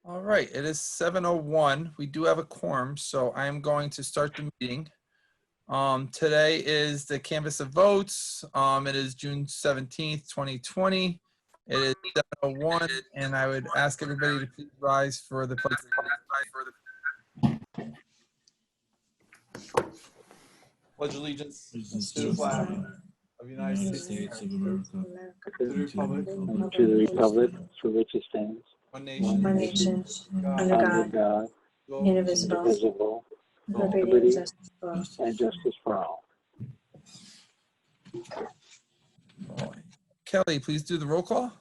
All right, it is 7:01. We do have a quorum, so I am going to start the meeting. Today is the canvass of votes. It is June 17th, 2020. It is 7:01, and I would ask everybody to please rise for the pledge. Pledge allegiance to the flag of the United States of America, to the republic for which it stands, one one nation, nation, under God, indivisible, with liberty and justice for all. Kelly, please do the roll call.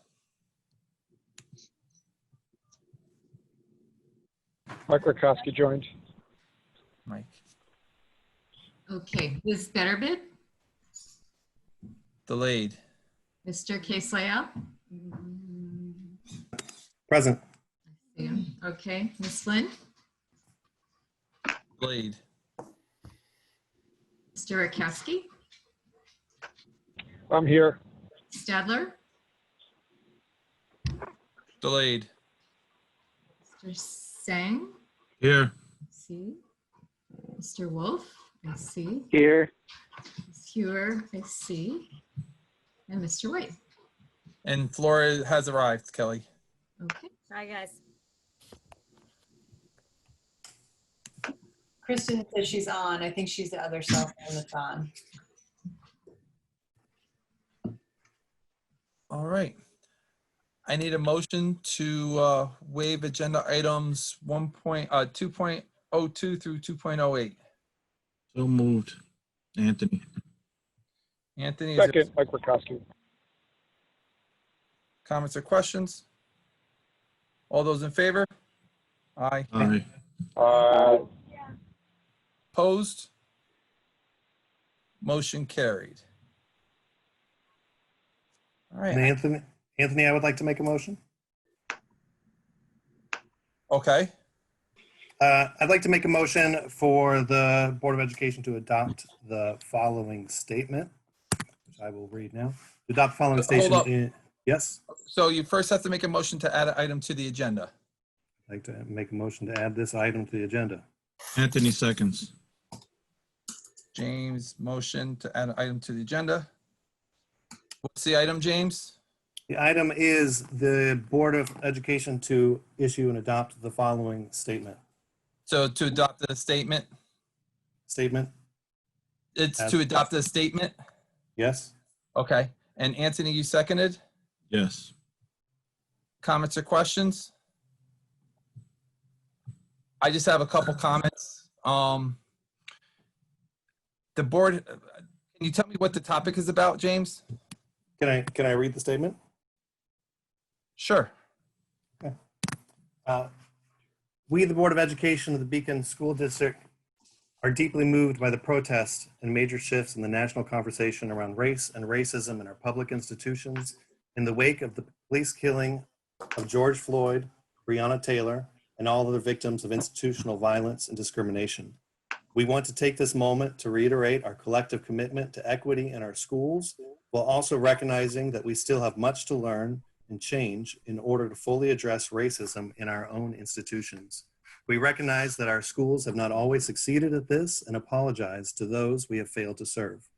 Mike Rakowski joined. Mike. Okay, Ms. Betterbid, Delayed. Mr. Case-Leal. Present. Okay, Ms. Lynn, Delayed. Mr. Rakowski, I'm here. Stadler, Delayed. Mr. Tseng, here. I see, Mr. Wolf, I see, Here, Ms. Hewer, I see, and Mr. White. And Flora has arrived, Kelly. Okay, Hi, guys. Kristen says she's on. I think she's the other cell phone that's on. All right. I need a motion to waive agenda items 2.02 through 2.08. So moved. Anthony. Anthony, is there Second, Mike Rakowski. comments or questions? All those in favor? Aye. Aye. Opposed? Motion carried. All And right. Anthony, I would like to make a motion. Okay. I'd like to make a motion for the Board of Education to adopt the following statement, which I will read now. To adopt the following Hold station up. in, yes? So you first have to make a motion to add an item to the agenda. I'd like to make a motion to add this item to the agenda. Anthony seconds. James, motion to add an item to the agenda. What's the item, James? The item is the Board of Education to issue and adopt the following statement. So to adopt the statement, Statement, it's to adopt the statement. yes? Okay. And Anthony, you seconded? Yes. Comments or questions? I just have a couple comments. The board, can you tell me what the topic is about, James? Can I read the statement? Sure. We, the Board of Education of the Beacon School District, are deeply moved by the protests and major shifts in the national conversation around race and racism in our public institutions in the wake of the police killing of George Floyd, Breonna Taylor, and all other victims of institutional violence and discrimination. We want to take this moment to reiterate our collective commitment to equity in our schools, while also recognizing that we still have much to learn and change in order to fully address racism in our own institutions. We recognize that our schools have not always succeeded at this and apologize to those we have failed to serve.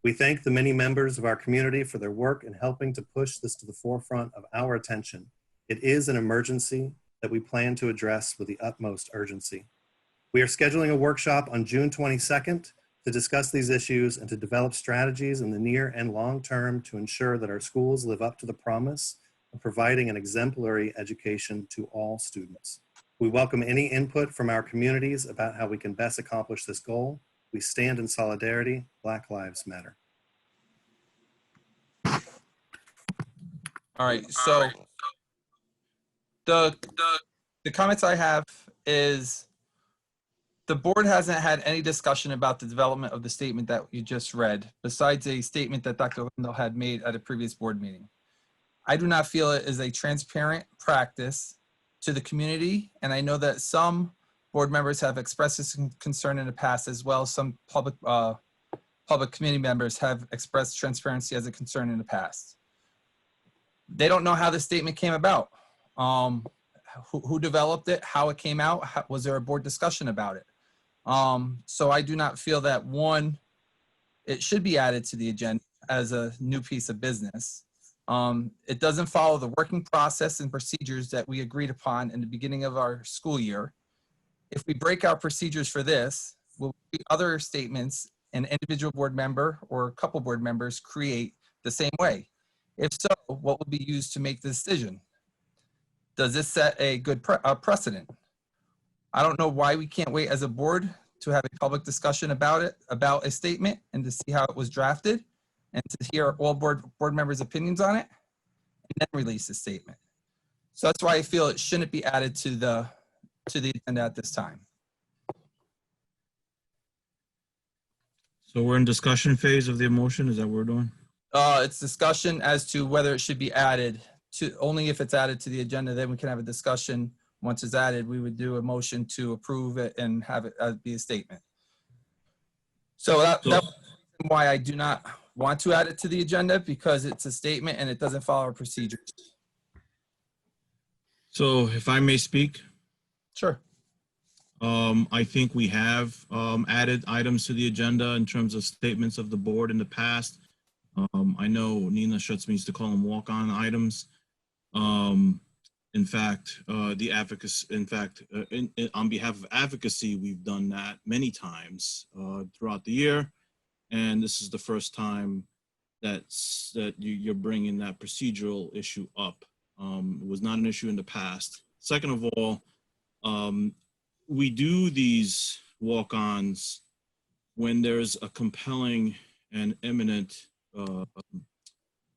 We thank the many members of our community for their work in helping to push this to the forefront of our attention. It is an emergency that we plan to address with the utmost urgency. We are scheduling a workshop on June 22nd to discuss these issues and to develop strategies in the near and long term to ensure that our schools live up to the promise of providing an exemplary education to all students. We welcome any input from our communities about how we can best accomplish this goal. We stand in solidarity. Black Lives Matter. All right. So the comments I have is the board hasn't had any discussion about the development of the statement that you just read, besides a statement that Dr. Lindell had made at a previous board meeting. I do not feel it is a transparent practice to the community, and I know that some board members have expressed this concern in the past as well. Some public committee members have expressed transparency as a concern in the past. They don't know how this statement came about. who developed it, how it came out, was there a board discussion about it? So I do not feel that one, it should be added to the agenda as a new piece of business. It doesn't follow the working process and procedures that we agreed upon in the beginning of our school year. If we break our procedures for this, will other statements an individual board member or a couple board members create the same way? If so, what will be used to make the decision? Does this set a good precedent? I don't know why we can't wait as a board to have a public discussion about it, about a statement, and to see how it was drafted, and to hear all board members' opinions on it, and then release a statement. So that's why I feel it shouldn't be added to the agenda at this time. So we're in discussion phase of the motion. Is that what we're doing? It's discussion as to whether it should be added to, only if it's added to the agenda, then we can have a discussion. Once it's added, we would do a motion to approve it and have it be a statement. So that's why I do not want to add it to the agenda, because it's a statement and it doesn't follow our procedures. So if I may speak, Sure. I think we have added items to the agenda in terms of statements of the board in the past. I know Nina Schutz used to call them walk-on items. In fact, the advocacy, on behalf of advocacy, we've done that many times throughout the year. And this is the first time that you're bringing that procedural issue up. It was not an issue in the past. Second of all, we do these walk-ons when there's a compelling and imminent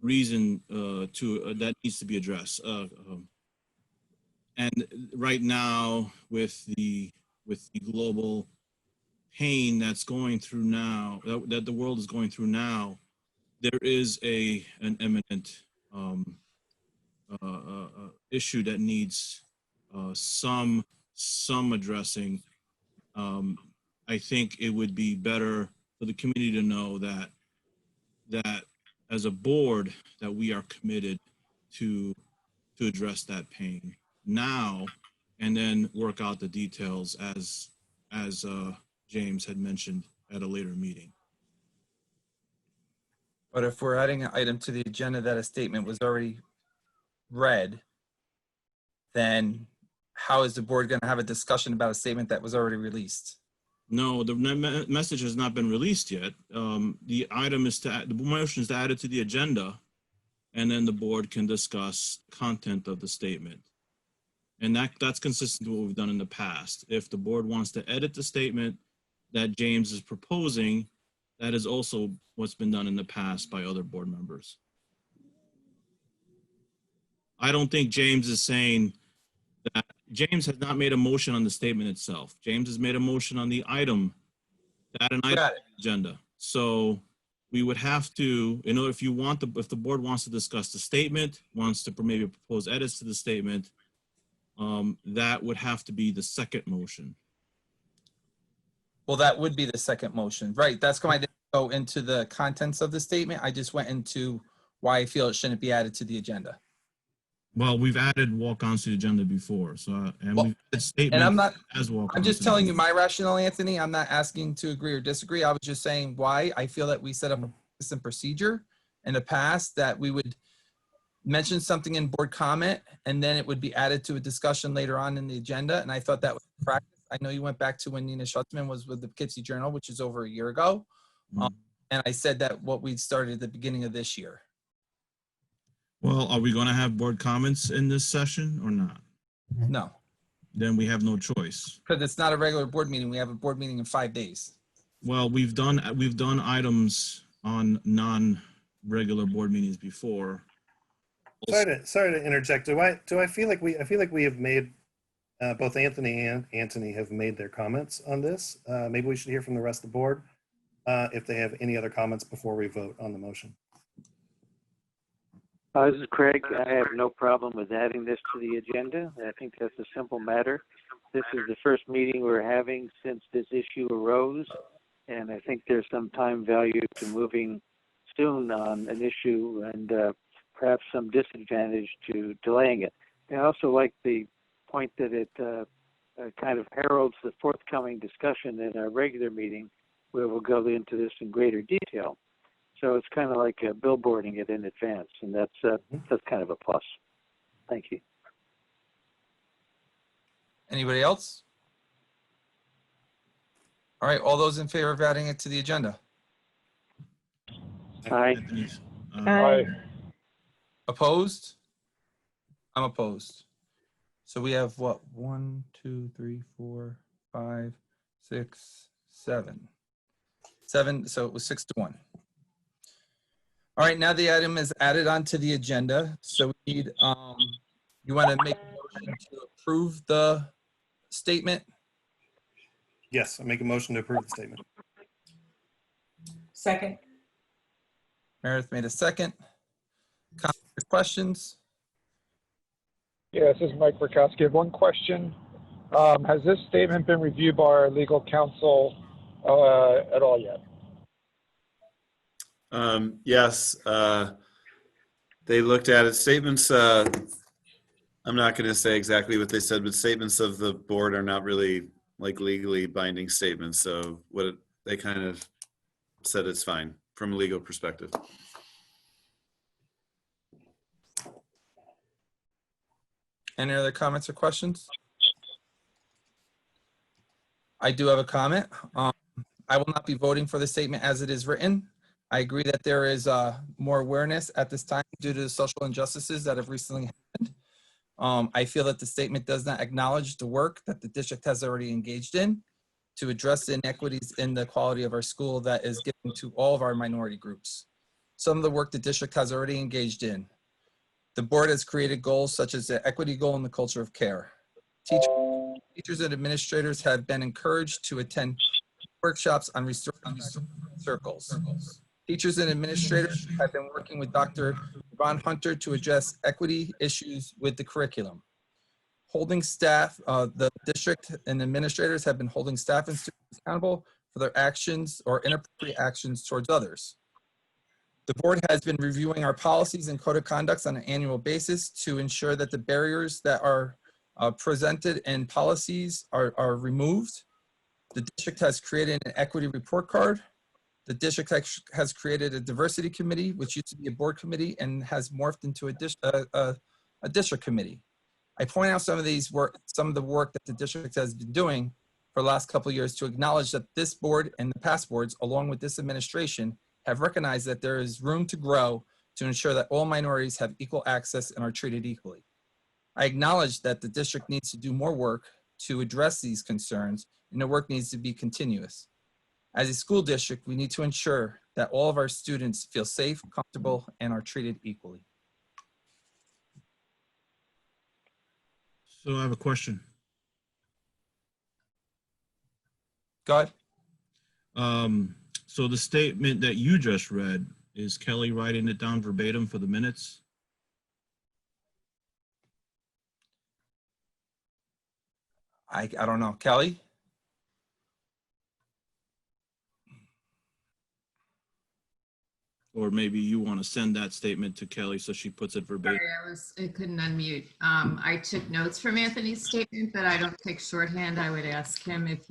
reason that needs to be addressed. And right now, with the global pain that's going through now, that the world is going through now, there is an imminent issue that needs some addressing. I think it would be better for the community to know that as a board that we are committed to address that pain now, and then work out the details as James had mentioned at a later meeting. But if we're adding an item to the agenda that a statement was already read, then how is the board going to have a discussion about a statement that was already released? No, the message has not been released yet. The item is the motion is to add it to the agenda, and then the board can discuss content of the statement. And that's consistent with what we've done in the past. If the board wants to edit the statement that James is proposing, that is also what's been done in the past by other board members. I don't think James is saying that. James has not made a motion on the statement itself. James has made a motion on the item, that an item on the agenda. So we would have to, if the board wants to discuss the statement, wants to maybe propose edits to the statement, that would have to be the second motion. Well, that would be the second motion, right? That's why I didn't go into the contents of the statement. I just went into why I feel it shouldn't be added to the agenda. Well, we've added walk-ons to the agenda before, so we've added statements and I'm not. as walk-ons. I'm just telling you my rationale, Anthony. I'm not asking to agree or disagree. I was just saying why I feel that we set up a system procedure in the past that we would mention something in board comment and then it would be added to a discussion later on in the agenda. And I thought that was practice. I know you went back to when Nina Schutzman was with the Poughkeepsie Journal, which is over a year ago. And I said that what we started at the beginning of this year. Well, are we going to have board comments in this session or not? No, Then we have no choice. because it's not a regular board meeting. We have a board meeting in 5 days. Well, we've done items on non-regular board meetings before. Sorry to interject. Do I feel like we have made both Anthony and Antony have made their comments on this. Maybe we should hear from the rest of the board if they have any other comments before we vote on the motion. This is Craig. I have no problem with adding this to the agenda. I think that's a simple matter. This is the first meeting we're having since this issue arose, and I think there's some time value to moving soon on an issue and perhaps some disadvantage to delaying it. I also like the point that it kind of heralds the forthcoming discussion in our regular meeting, where we'll go into this in greater detail. So it's kind of like billboarding it in advance, and that's kind of a plus. Thank you. Anybody else? All right, all those in favor of adding it to the agenda? Aye. Anthony's, Aye. Opposed? I'm opposed. So we have what? 1, 2, 3, 4, 5, 6, 7. 7, so it was 6-1. All right, now the item is added onto the agenda. So we need, you want to make a motion to approve the statement? Yes, I make a motion to approve the statement. Second. Meredith made a second. Comments or questions? Yeah, this is Mike Rakowski. I have one question. Has this statement been reviewed by our legal counsel at all yet? Yes, they looked at it. Statements, I'm not going to say exactly what they said, but statements of the board are not really like legally binding statements. So they kind of said it's fine from a legal perspective. Any other comments or questions? I do have a comment. I will not be voting for the statement as it is written. I agree that there is more awareness at this time due to the social injustices that have recently happened. I feel that the statement does not acknowledge the work that the district has already engaged in to address the inequities in the quality of our school that is given to all of our minority groups. Some of the work the district has already engaged in. The board has created goals such as the equity goal and the culture of care. Teachers and administrators have been encouraged to attend workshops on restoring circles. Teachers and administrators have been working with Dr. Ron Hunter to address equity issues with the curriculum. Holding staff, the district and administrators have been holding staff and students accountable for their actions or inappropriate actions towards others. The board has been reviewing our policies and code of conducts on an annual basis to ensure that the barriers that are presented in policies are removed. The district has created an equity report card. The district has created a diversity committee, which used to be a board committee and has morphed into a district committee. I point out some of the work that the district has been doing for the last couple of years to acknowledge that this board and the past boards, along with this administration, have recognized that there is room to grow to ensure that all minorities have equal access and are treated equally. I acknowledge that the district needs to do more work to address these concerns, and the work needs to be continuous. As a school district, we need to ensure that all of our students feel safe, comfortable, and are treated equally. So I have a question. Go ahead. So the statement that you just read, is Kelly writing it down verbatim for the minutes? I don't know. Kelly? Or maybe you want to send that statement to Kelly so she puts it verbatim. Sorry, I couldn't unmute. I took notes from Anthony's statement, but I don't take shorthand. I would ask him if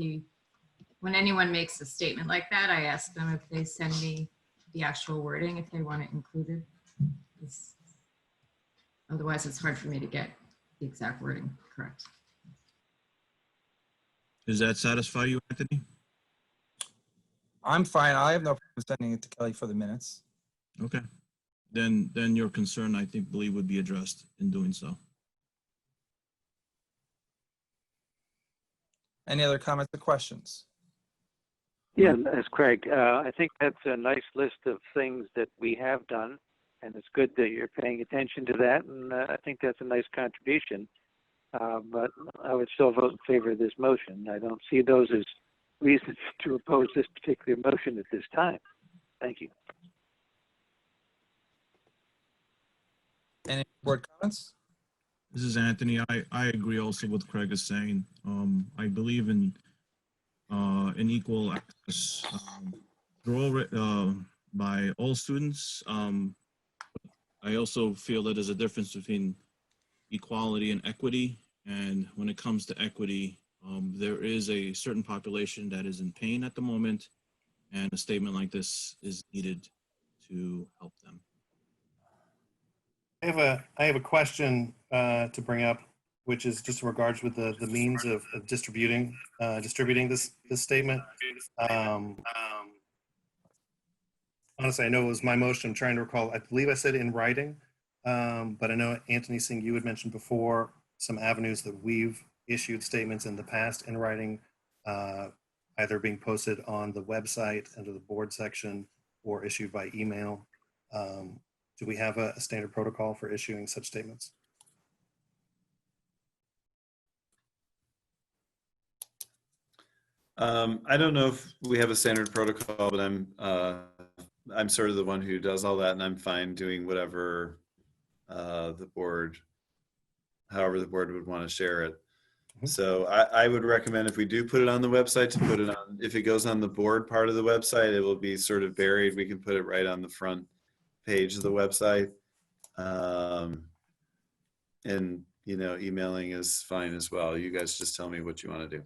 when anyone makes a statement like that, I ask them if they send me the actual wording, if they want it included. Otherwise, it's hard for me to get the exact wording correct. Does that satisfy you, Anthony? I'm fine. I have no problem sending it to Kelly for the minutes. Okay. Then your concern, I believe, would be addressed in doing so. Any other comments or questions? Yeah, that's Craig. I think that's a nice list of things that we have done, and it's good that you're paying attention to that, and I think that's a nice contribution. But I would still vote in favor of this motion. I don't see those as reasons to oppose this particular motion at this time. Thank you. Any board comments? This is Anthony. I agree also with Craig is saying. I believe in equal access by all students. I also feel that there's a difference between equality and equity, And when it comes to equity, there is a certain population that is in pain at the moment, and a statement like this is needed to help them. I have a question to bring up, which is just in regards with the means of distributing this statement. Honestly, I know it was my motion. I'm trying to recall. I believe I said in writing, but I know Antony Tseng, you had mentioned before some avenues that we've issued statements in the past in writing, either being posted on the website under the board section or issued by email. Do we have a standard protocol for issuing such statements? I don't know if we have a standard protocol, but I'm sort of the one who does all that, and I'm fine doing whatever the board, however the board would want to share it. So I would recommend if we do put it on the website to put it on, if it goes on the board part of the website, it will be sort of buried. We can put it right on the front page of the website. And, you know, emailing is fine as well. You guys just tell me what you want to do.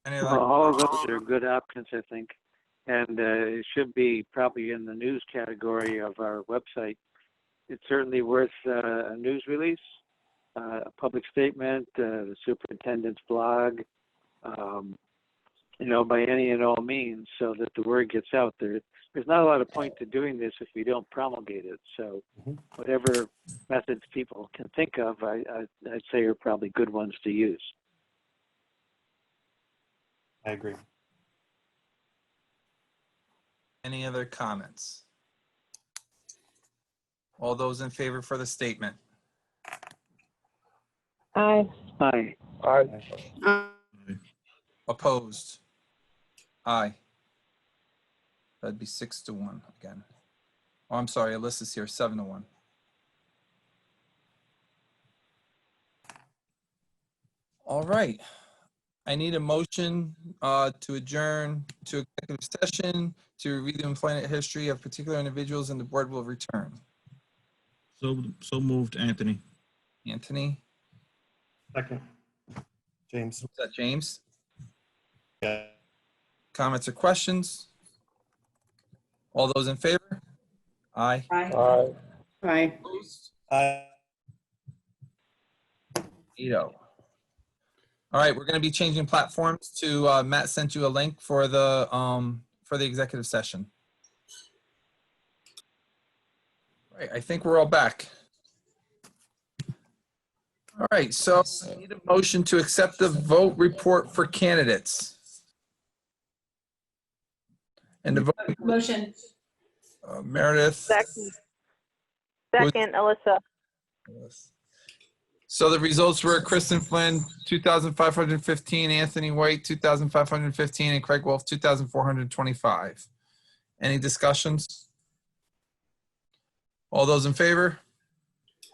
Well, all of those are good options, I think. And it should be probably in the news category of our website. It's certainly worth a news release, a public statement, the superintendent's blog, you know, by any and all means, so that the word gets out there. There's not a lot of point to doing this if we don't promulgate it. So whatever methods people can think of, I'd say are probably good ones to use. I agree. Any other comments? All those in favor for the statement? Aye. Aye. Aye. Opposed? Aye. That'd be 6-1 again. Oh, I'm sorry, Alyssa's here, 7-1. All right. I need a motion to adjourn to executive session to review the employment history of particular individuals, and the board will return. So moved, Anthony. Anthony? Second. James. Is that James? Yeah. Comments or questions? All those in favor? Aye. Aye. Aye. Opposed? Aye. 8-0. All right, we're going to be changing platforms to Matt sent you a link for the executive session. All right, I think we're all back. All right, so I need a motion to accept the vote report for candidates. And the vote, Motion. Meredith. Second, Alyssa. So the results were Kristen Flynn, 2,515, Anthony White, 2,515, and Craig Wolf, 2,425. Any discussions? All those in favor?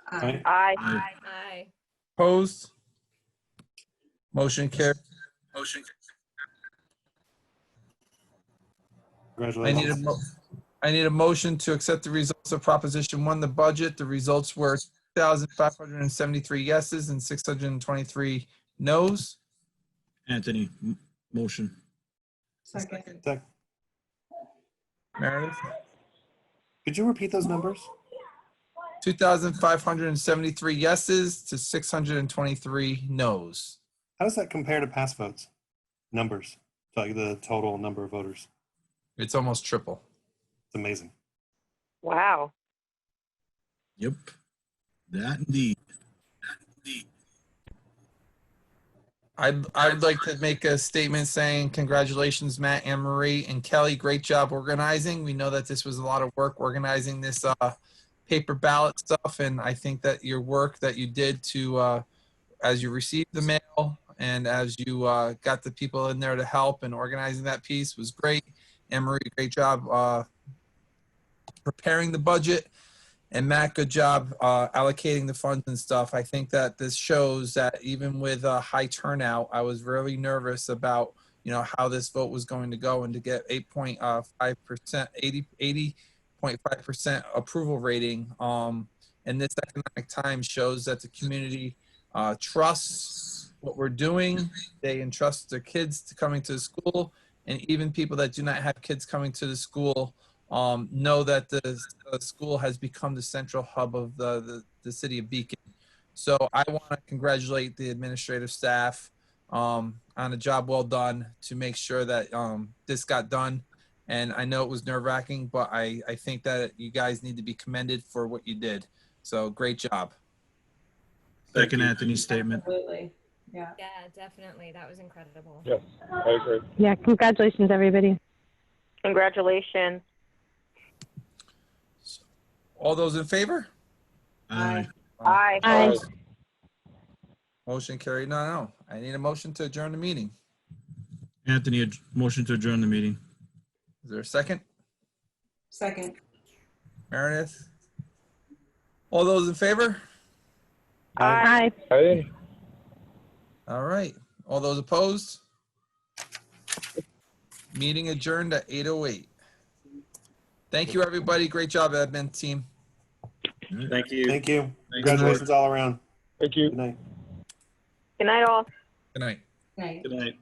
Aye. Aye. Aye. Opposed? Motion carried. Congratulations. I need a motion to accept the results of Proposition 1, the budget. The results were 2,573 yeses and 623 noes. Anthony, motion. Second. Second. Meredith? Could you repeat those numbers? 2,573 yeses to 623 noes. How does that compare to past votes? Numbers, like the total number of voters. It's almost triple. It's amazing. Wow. Yep. That indeed. I'd like to make a statement saying congratulations, Matt, Anne Marie, and Kelly. Great job organizing. We know that this was a lot of work organizing this paper ballot stuff, and I think that your work that you did to as you received the mail and as you got the people in there to help and organizing that piece was great. Anne Marie, great job preparing the budget. And Matt, good job allocating the funds and stuff. I think that this shows that even with a high turnout, I was really nervous about, you know, how this vote was going to go, and to get 8.5%, 98.5% approval rating. And this economic time shows that the community trusts what we're doing. They entrust their kids to coming to the school, and even people that do not have kids coming to the school know that the school has become the central hub of the city of Beacon. So I want to congratulate the administrative staff on a job well done to make sure that this got done. And I know it was nerve-wracking, but I think that you guys need to be commended for what you did. So great job. Second Anthony's statement. Absolutely. Yeah. Yeah, definitely. That was incredible. Yes, I agree. Yeah, congratulations, everybody. Congratulations. All those in favor? Aye. Aye. Aye. Motion carried. No. I need a motion to adjourn the meeting. Anthony, motion to adjourn the meeting. Is there a second? Second. Meredith? All those in favor? Aye. Aye. All right. All those opposed? Meeting adjourned at 8:08. Thank you, everybody. Great job, admin team. Thank you. Thank you. Congratulations all around. Thank you. Good night. Good night, all. Good night. Right. Good night.